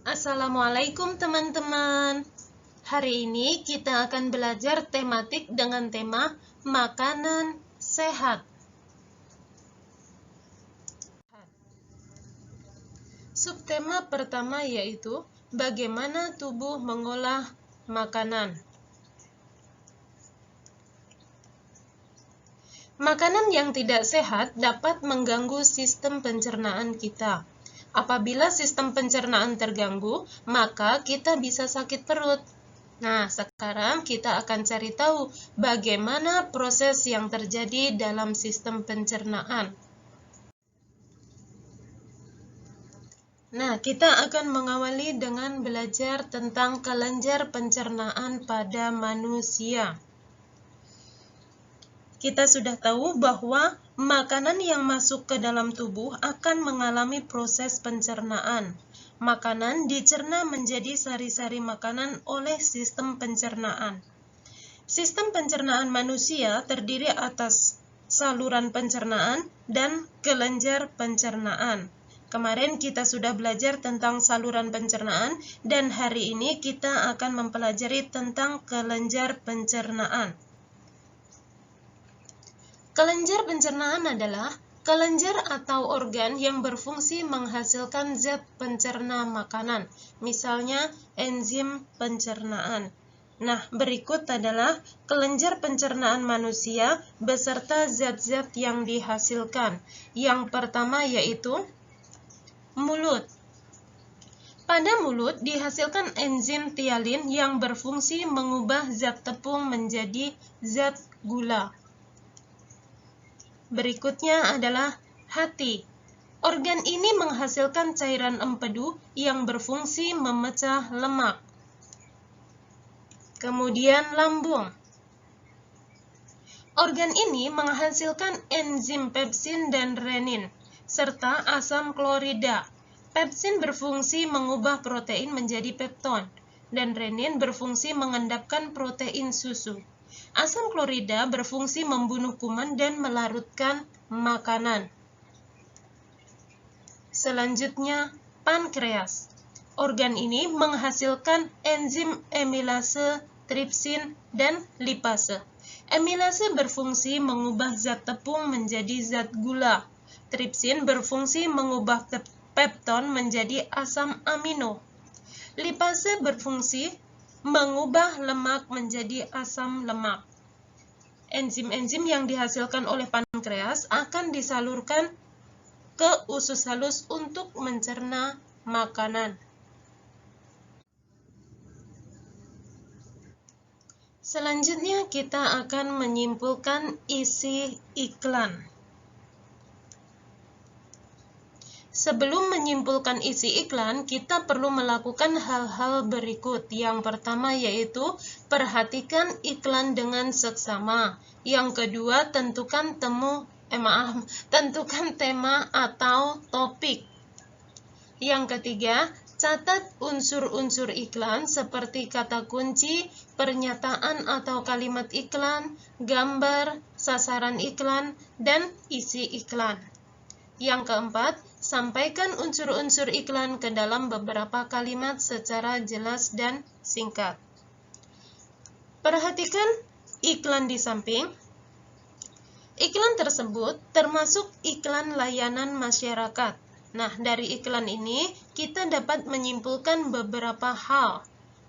Assalamualaikum teman-teman. Hari ini kita akan belajar tematik dengan tema makanan sehat. Subtema pertama yaitu bagaimana tubuh mengolah makanan. Makanan yang tidak sehat dapat mengganggu sistem pencernaan kita. Apabila sistem pencernaan terganggu, maka kita bisa sakit perut. Nah, sekarang kita akan cari tahu bagaimana proses yang terjadi dalam sistem pencernaan. Nah, kita akan mengawali dengan belajar tentang kelenjar pencernaan pada manusia. Kita sudah tahu bahwa makanan yang masuk ke dalam tubuh akan mengalami proses pencernaan. Makanan dicerna menjadi sari-sari makanan oleh sistem pencernaan. Sistem pencernaan manusia terdiri atas saluran pencernaan dan kelenjar pencernaan. Kemarin kita sudah belajar tentang saluran pencernaan dan hari ini kita akan mempelajari tentang kelenjar pencernaan. Kelenjar pencernaan adalah kelenjar atau organ yang berfungsi menghasilkan zat pencerna makanan, misalnya enzim pencernaan. Nah, berikut adalah kelenjar pencernaan manusia beserta zat-zat yang dihasilkan. Yang pertama yaitu mulut. Pada mulut dihasilkan enzim tialin yang berfungsi mengubah zat tepung menjadi zat gula. Berikutnya adalah hati. Organ ini menghasilkan cairan empedu yang berfungsi memecah lemak. Kemudian lambung. Organ ini menghasilkan enzim pepsin dan renin, serta asam klorida. Pepsin berfungsi mengubah protein menjadi pepton, dan renin berfungsi mengendapkan protein susu. Asam klorida berfungsi membunuh kuman dan melarutkan makanan. Selanjutnya, pankreas. Organ ini menghasilkan enzim amilase, tripsin, dan lipase. Amilase berfungsi mengubah zat tepung menjadi zat gula. Tripsin berfungsi mengubah pepton menjadi asam amino. Lipase berfungsi mengubah lemak menjadi asam lemak. Enzim-enzim yang dihasilkan oleh pankreas akan disalurkan ke usus halus untuk mencerna makanan. Selanjutnya kita akan menyimpulkan isi iklan. Sebelum menyimpulkan isi iklan, kita perlu melakukan hal-hal berikut. Yang pertama yaitu perhatikan iklan dengan seksama. Yang kedua, tentukan tema atau topik. Yang ketiga, catat unsur-unsur iklan seperti kata kunci, pernyataan atau kalimat iklan, gambar, sasaran iklan, dan isi iklan. Yang keempat, sampaikan unsur-unsur iklan ke dalam beberapa kalimat secara jelas dan singkat. Perhatikan iklan di samping. Iklan tersebut termasuk iklan layanan masyarakat. Nah, dari iklan ini kita dapat menyimpulkan beberapa hal.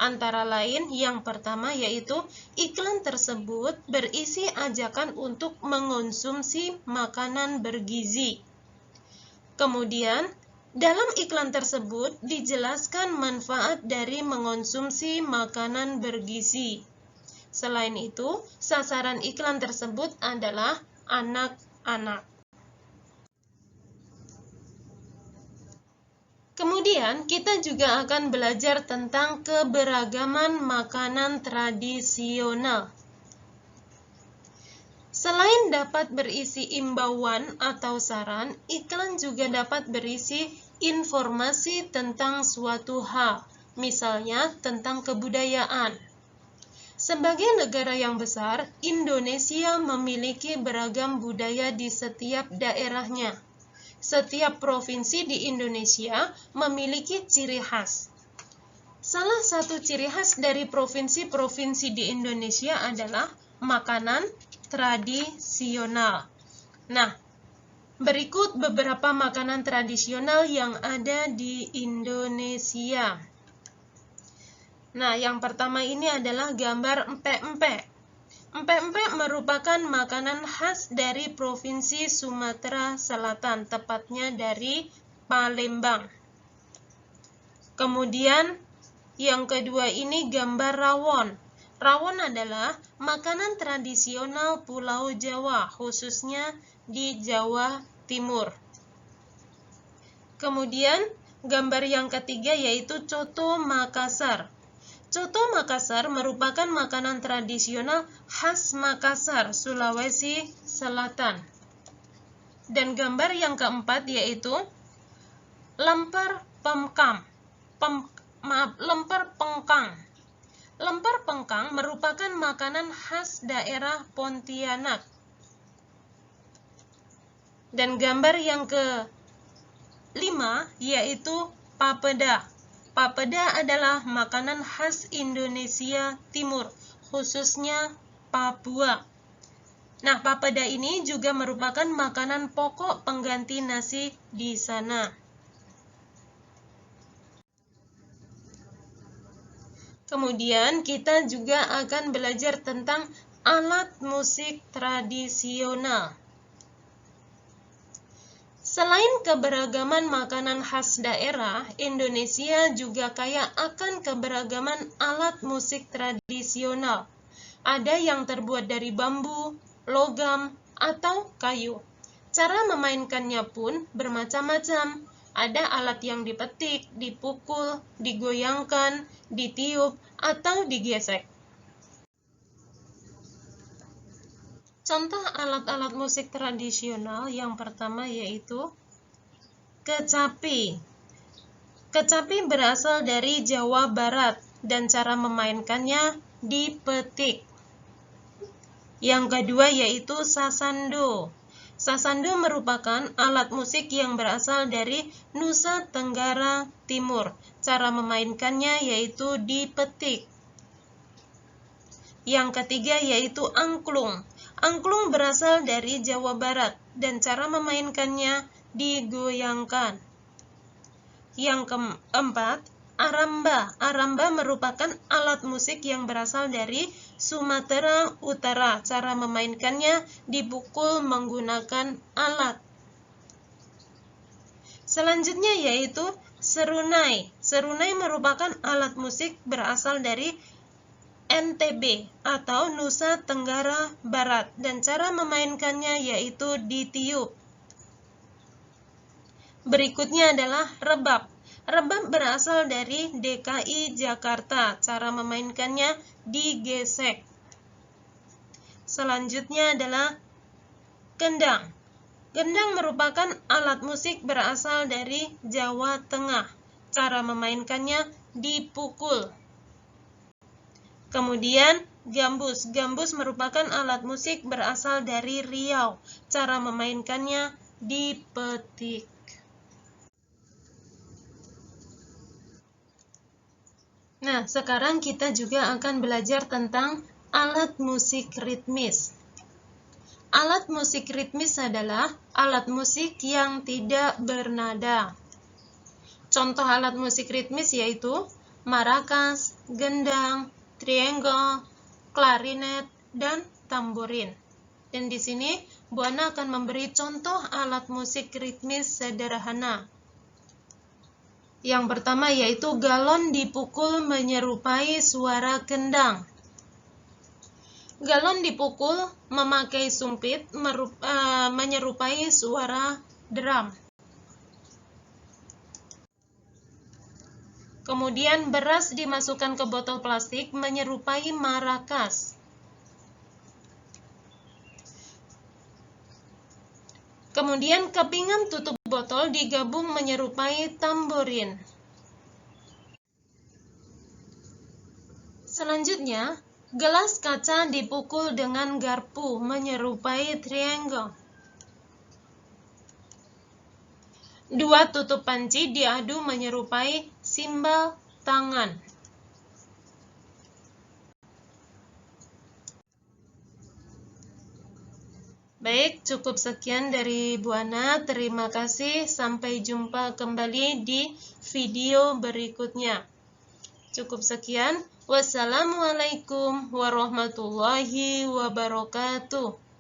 Antara lain, yang pertama yaitu iklan tersebut berisi ajakan untuk mengonsumsi makanan bergizi. Kemudian, dalam iklan tersebut dijelaskan manfaat dari mengonsumsi makanan bergizi. Selain itu, sasaran iklan tersebut adalah anak-anak. Kemudian, kita juga akan belajar tentang keberagaman makanan tradisional. Selain dapat berisi imbauan atau saran, iklan juga dapat berisi informasi tentang suatu hal, misalnya tentang kebudayaan. Sebagai negara yang besar, Indonesia memiliki beragam budaya di setiap daerahnya. Setiap provinsi di Indonesia memiliki ciri khas. Salah satu ciri khas dari provinsi-provinsi di Indonesia adalah makanan tradisional. Nah, berikut beberapa makanan tradisional yang ada di Indonesia. Nah, yang pertama ini adalah gambar empek-empek. Empek-empek merupakan makanan khas dari Provinsi Sumatera Selatan, tepatnya dari Palembang. Kemudian, yang kedua ini gambar rawon. Rawon adalah makanan tradisional Pulau Jawa, khususnya di Jawa Timur. Kemudian, gambar yang ketiga yaitu coto Makassar. Coto Makassar merupakan makanan tradisional khas Makassar, Sulawesi Selatan. Dan gambar yang keempat yaitu lemper pengkang. Lemper pengkang merupakan makanan khas daerah Pontianak. Dan gambar yang kelima yaitu papeda. Papeda adalah makanan khas Indonesia Timur, khususnya Papua. Nah, papeda ini juga merupakan makanan pokok pengganti nasi di sana. Kemudian kita juga akan belajar tentang alat musik tradisional. Selain keberagaman makanan khas daerah, Indonesia juga kaya akan keberagaman alat musik tradisional. Ada yang terbuat dari bambu, logam, atau kayu. Cara memainkannya pun bermacam-macam. Ada alat yang dipetik, dipukul, digoyangkan, ditiup, atau digesek. Contoh alat-alat musik tradisional yang pertama yaitu kecapi. Kecapi berasal dari Jawa Barat dan cara memainkannya dipetik. Yang kedua yaitu sasando. Sasando merupakan alat musik yang berasal dari Nusa Tenggara Timur. Cara memainkannya yaitu dipetik. Yang ketiga yaitu angklung. Angklung berasal dari Jawa Barat dan cara memainkannya digoyangkan. Yang keempat, aramba. Aramba merupakan alat musik yang berasal dari Sumatera Utara. Cara memainkannya dipukul menggunakan alat. Selanjutnya yaitu serunai. Serunai merupakan alat musik berasal dari NTB atau Nusa Tenggara Barat dan cara memainkannya yaitu ditiup. Berikutnya adalah rebab. Rebab berasal dari DKI Jakarta. Cara memainkannya digesek. Selanjutnya adalah gendang. Gendang merupakan alat musik berasal dari Jawa Tengah. Cara memainkannya dipukul. Kemudian gambus. Gambus merupakan alat musik berasal dari Riau. Cara memainkannya dipetik. Nah, sekarang kita juga akan belajar tentang alat musik ritmis. Alat musik ritmis adalah alat musik yang tidak bernada. Contoh alat musik ritmis yaitu marakas, gendang, triangle, klarinet, dan tamborin. Dan di sini Bu Ana akan memberi contoh alat musik ritmis sederhana. Yang pertama yaitu galon dipukul menyerupai suara gendang. Galon dipukul memakai sumpit menyerupai suara drum. Kemudian beras dimasukkan ke botol plastik menyerupai marakas. Kemudian kepingan tutup botol digabung menyerupai tamborin. Selanjutnya, gelas kaca dipukul dengan garpu menyerupai triangle. Dua tutup panci diadu menyerupai simbal tangan. Baik, cukup sekian dari Bu Ana. Terima kasih. Sampai jumpa kembali di video berikutnya. Cukup sekian. Wassalamualaikum warahmatullahi wabarakatuh.